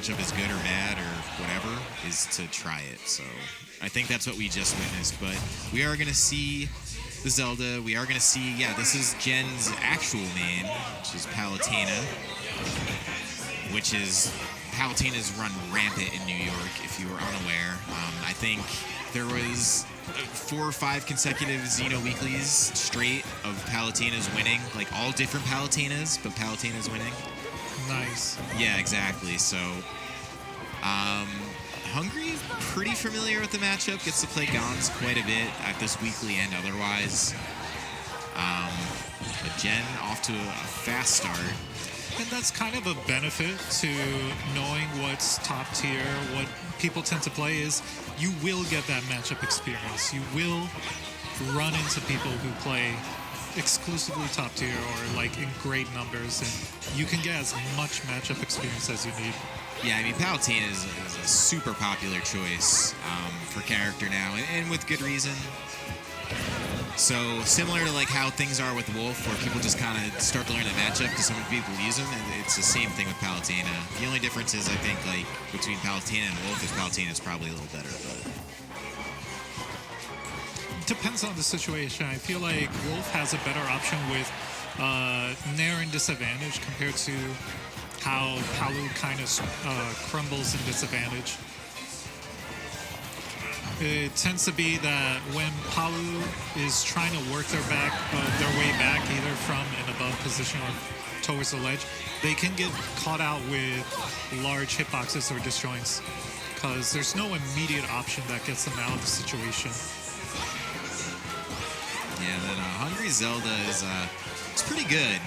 matchup is good or bad or whatever, is to try it. So I think that's what we just witnessed. But we are going to see the Zelda. We are going to see, yeah, this is Jen's actual main, which is Palutena, which is, Palutena's run rampant in New York, if you were unaware. I think there was 4 or 5 consecutive Xeno weeklies straight of Palutena's winning, like all different Palutenas, but Palutena's winning. Nice. Yeah, exactly. So, Hungry, pretty familiar with the matchup, gets to play Gons quite a bit at this weekly and otherwise. But Jen off to a fast start. And that's kind of a benefit to knowing what's top tier, what people tend to play is you will get that matchup experience. You will run into people who play exclusively top tier or like in great numbers, and you can get as much matchup experience as you need. Yeah, I mean, Palutena is a super popular choice for character now, and with good reason. So similar to like how things are with Wolf, where people just kind of start to learn the matchup because so many people use them, and it's the same thing with Palutena. The only difference is, I think, like between Palutena and Wolf is Palutena is probably a little better, but depends on the situation. I feel like Wolf has a better option with Nair and disadvantage compared to how Palu kind of crumbles in disadvantage. It tends to be that when Palu is trying to work their way back, either from an above position or towards the ledge, they can get caught out with large hitboxes or disjoints because there's no immediate option that gets them out of the situation. Yeah, then Hungry Zelda is it's pretty good.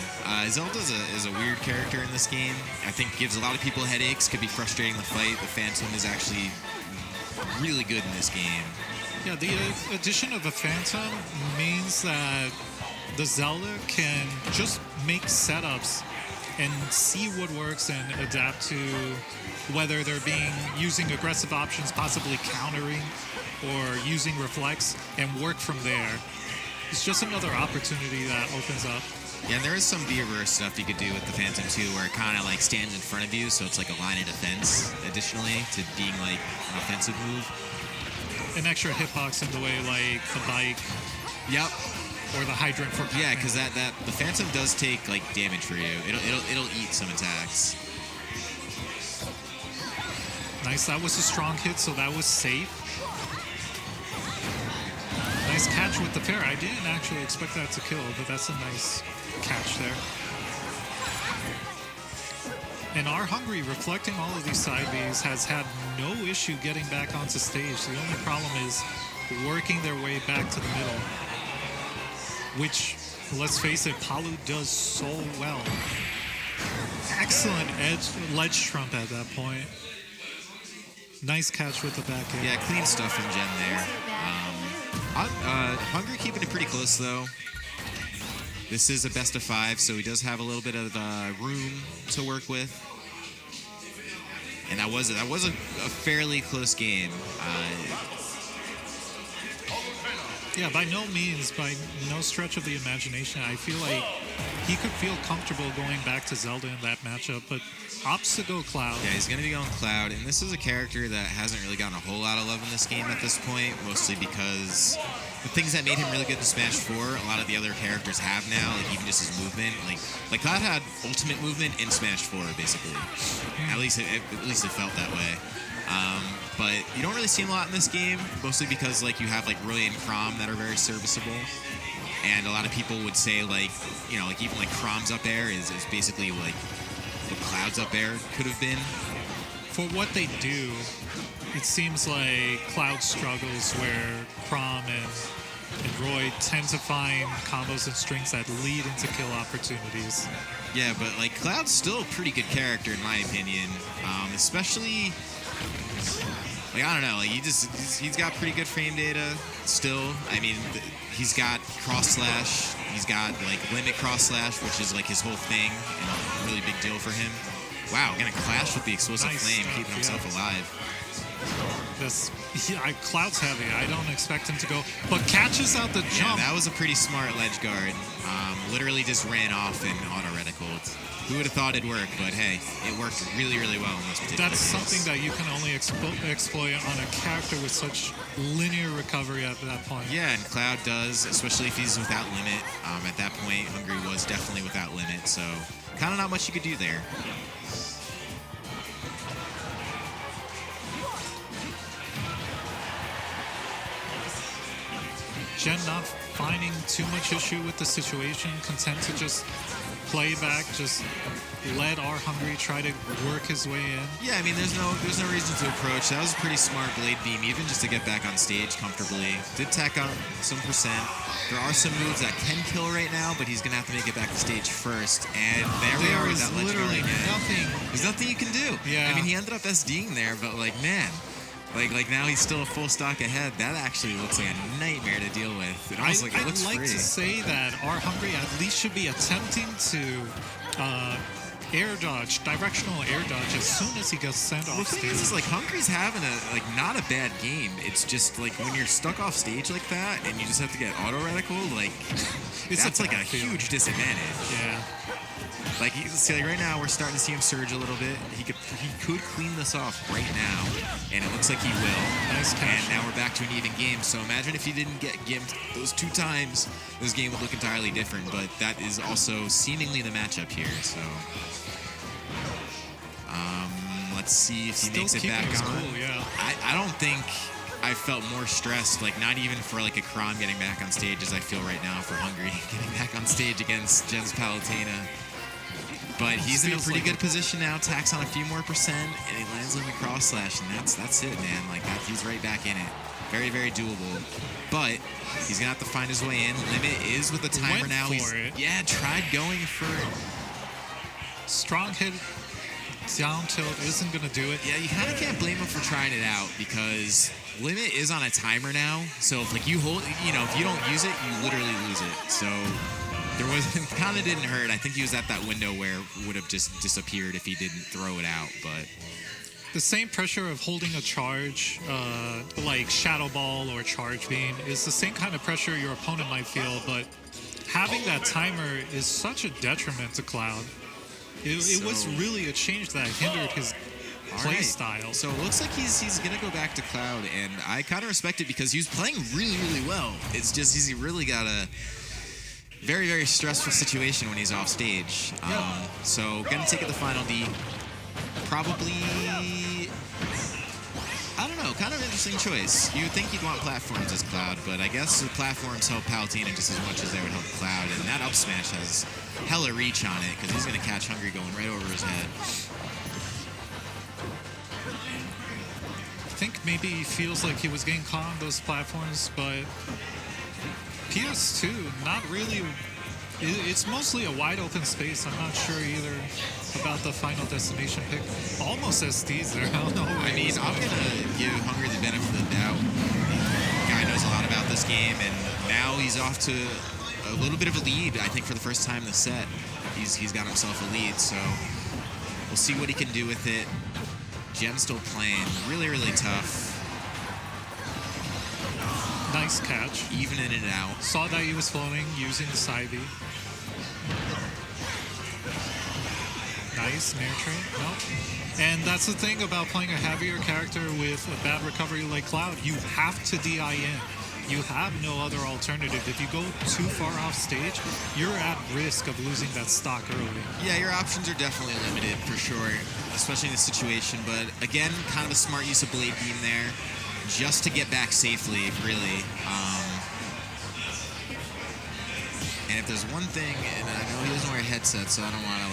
Zelda is a weird character in this game. I think gives a lot of people headaches, could be frustrating the fight. The Phantom is actually really good in this game. Yeah, the addition of a Phantom means that the Zelda can just make setups and see what works and adapt to whether they're using aggressive options, possibly countering, or using reflex, and work from there. It's just another opportunity that opens up. Yeah, and there is some V-reverse stuff you could do with the Phantom too, where it kind of like stands in front of you, so it's like a line of defense additionally to being like an offensive move. An extra hitbox in the way, like the bike. Yep. Or the hydrant for yeah, because that the Phantom does take like damage for you. It'll eat some attacks. Nice. That was a strong hit, so that was safe. Nice catch with the fair. I didn't actually expect that to kill, but that's a nice catch there. And Arhungry, reflecting all of these side Bs, has had no issue getting back onto stage. The only problem is working their way back to the middle, which, let's face it, Palu does so well. Excellent ledge trump at that point. Nice catch with the back air. Yeah, clean stuff from Jen there. Hungry keeping it pretty close though. This is a best of 5, so he does have a little bit of room to work with. And that was a fairly close game. Yeah, by no means, by no stretch of the imagination, I feel like he could feel comfortable going back to Zelda in that matchup, but opts to go Cloud. Yeah, he's going to be going Cloud, and this is a character that hasn't really gotten a whole lot of love in this game at this point, mostly because the things that made him really good in Smash 4, a lot of the other characters have now, like even just his movement. Like Cloud had ultimate movement in Smash 4, basically. At least it felt that way. But you don't really see him a lot in this game, mostly because like you have like Roy and Chrom that are very serviceable. And a lot of people would say like, you know, like even like Chrom's up air is basically like what Cloud's up air could have been. For what they do, it seems like Cloud struggles where Chrom and Roy tend to find combos and strings that lead into kill opportunities. Yeah, but like Cloud's still a pretty good character in my opinion, especially. Like, I don't know, like he's got pretty good frame data still. I mean, he's got cross slash, he's got like limit cross slash, which is like his whole thing and a really big deal for him. Wow, gonna clash with the explosive flame, keeping himself alive. Cloud's heavy. I don't expect him to go, but catches out the jump. Yeah, that was a pretty smart ledge guard. Literally just ran off and auto-reticled. Who would have thought it'd work? But hey, it worked really, really well in this particular That's case. something that you can only exploit on a character with such linear recovery at that point. Yeah, and Cloud does, especially if he's without limit. At that point, Hungry was definitely without limit, so kind of not much you could do there. Jen not finding too much issue with the situation, content to just play back, just let Arhungry try to work his way in. Yeah, I mean, there's no reason to approach. That was a pretty smart blade beam, even just to get back on stage comfortably. Did tack on some percent. There are some moves that can kill right now, but he's gonna have to make it back to stage first. And there we are with that legendary again. Nothing. There's nothing you can do. Yeah. I mean, he ended up SDing there, but like, man. Like now he's still a full stock ahead. That actually looks like a nightmare to deal with. It almost it looks I'd like free. to say that Arhungry at least should be attempting to air dodge, directional air dodge as soon as he gets sent The off thing stage. is like Hungry's having not a bad game. It's just like when you're stuck off stage like that and you just have to get auto reticle, like that's like a huge disadvantage. Yeah. Like right now we're starting to see him surge a little bit. He could clean this off right now, and it looks like he will. Nice catch. And now we're back to an even game. So imagine if he didn't get gimped those 2 times, this game would look entirely different. But that is also seemingly the matchup here. So let's see if he Still makes it keeping back his on. cool, yeah. I don't think I felt more stressed, like not even for like a Kron getting back on stage as I feel right now for Hungry getting back on stage against Jen's Palutena. But he's in a pretty good position now. Tacks on a few more percent, and he lands on the cross slash, and that's it, man. Like that, he's right back in it. Very, very doable. But he's gonna have to find his way in. Limit is with the timer now. Yeah, tried going for Strong hit down tilt isn't gonna do it. Yeah, you kind of can't blame him for trying it out because Limit is on a timer now. So if like you hold, if you don't use it, you literally lose it. So there was kind of didn't hurt. I think he was at that window where it would have just disappeared if he didn't throw it out. But the same pressure of holding a charge, like Shadow Ball or Charge Beam, is the same kind of pressure your opponent might feel. But having that timer is such a detriment to Cloud. It was really a change that hindered his play style. So it looks like he's gonna go back to Cloud, and I kind of respect it because he was playing really, really well. It's just he's really got a very, very stressful situation when he's off stage. So gonna take it the final D. Probably, I don't know, kind of interesting choice. You would think you'd want platforms as Cloud, but I guess the platforms help Palutena just as much as they would help Cloud, and that up smash has hella reach on it because he's gonna catch Hungry going right over his head. I think maybe he feels like he was getting caught on those platforms, but PS2, not really. It's mostly a wide open space. I'm not sure either about the final destination pick. Almost SDs there. I don't know. I mean, I'm going to give Hungry the benefit of the doubt. The guy knows a lot about this game, and now he's off to a little bit of a lead, I think, for the first time in the set. He's got himself a lead, so we'll see what he can do with it. Jen's still playing really, really tough. Nice catch. Even in and out. Saw that he was floating using the side B. Nice, Nair trade. Nope. And that's the thing about playing a heavier character with a bad recovery like Cloud. You have to DI in. You have no other alternative. If you go too far off stage, you're at risk of losing that stock early. Yeah, your options are definitely limited for sure, especially in this situation. But again, kind of a smart use of Blade Beam there, just to get back safely, really. And if there's one thing, and I know he doesn't wear a headset, so I don't want to,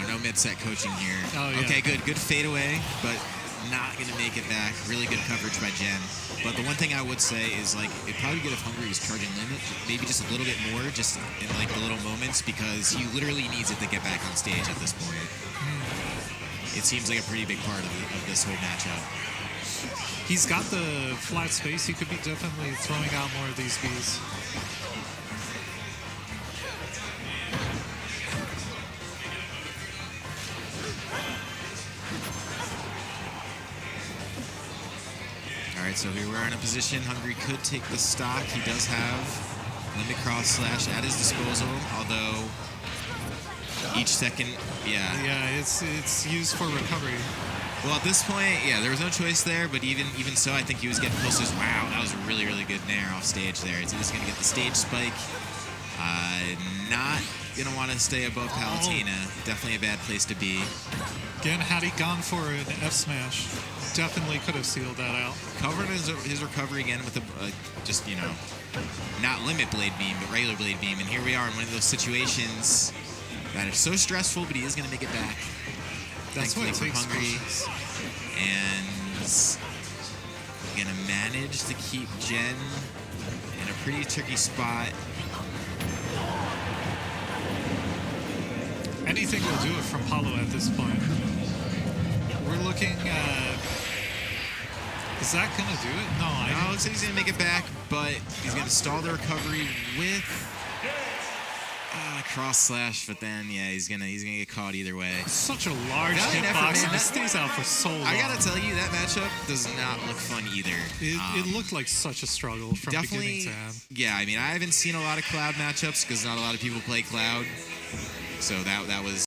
no mid-set coaching here. Oh, yeah. Okay, good fadeaway, but not going to make it back. Really good coverage by Jen. But the one thing I would say is, it'd probably be good if Hungry was charging limit, maybe just a little bit more, just in, the little moments, because he literally needs it to get back on stage at this point. It seems like a pretty big part of this whole matchup. He's got the flat space. He could be definitely throwing out more of these Bs. All right, so here we are in a position. Hungry could take the stock. He does have limit cross slash at his disposal, although Each second, yeah. Yeah, it's used for recovery. Well, at this point, yeah, there was no choice there, but even so, I think he was getting close to his, wow, that was a really, really good nair off stage there. He's just going to get the stage spike. Not going to want to stay above Palutena. Definitely a bad place to be. Again, had he gone for an F smash, definitely could have sealed that out. Covered his recovery again with just, you know, not limit blade beam, but regular blade beam. And here we are in one of those situations that are so stressful, but he is going to make it back. That's what it takes. Arhungry. And going to manage to keep Jen in a pretty tricky spot. Anything will do it from Paulo at this point. We're looking at... Is that going to do it? No, it looks like he's going to make it back, but he's going to stall the recovery with cross slash, but then, yeah, he's gonna get caught either way. Such a large hitbox, and it stays out for so long. I gotta tell you, that matchup does not look fun either. It looked like such a struggle from beginning to end. Yeah, I mean, I haven't seen a lot of Cloud matchups because not a lot of people play Cloud. So that was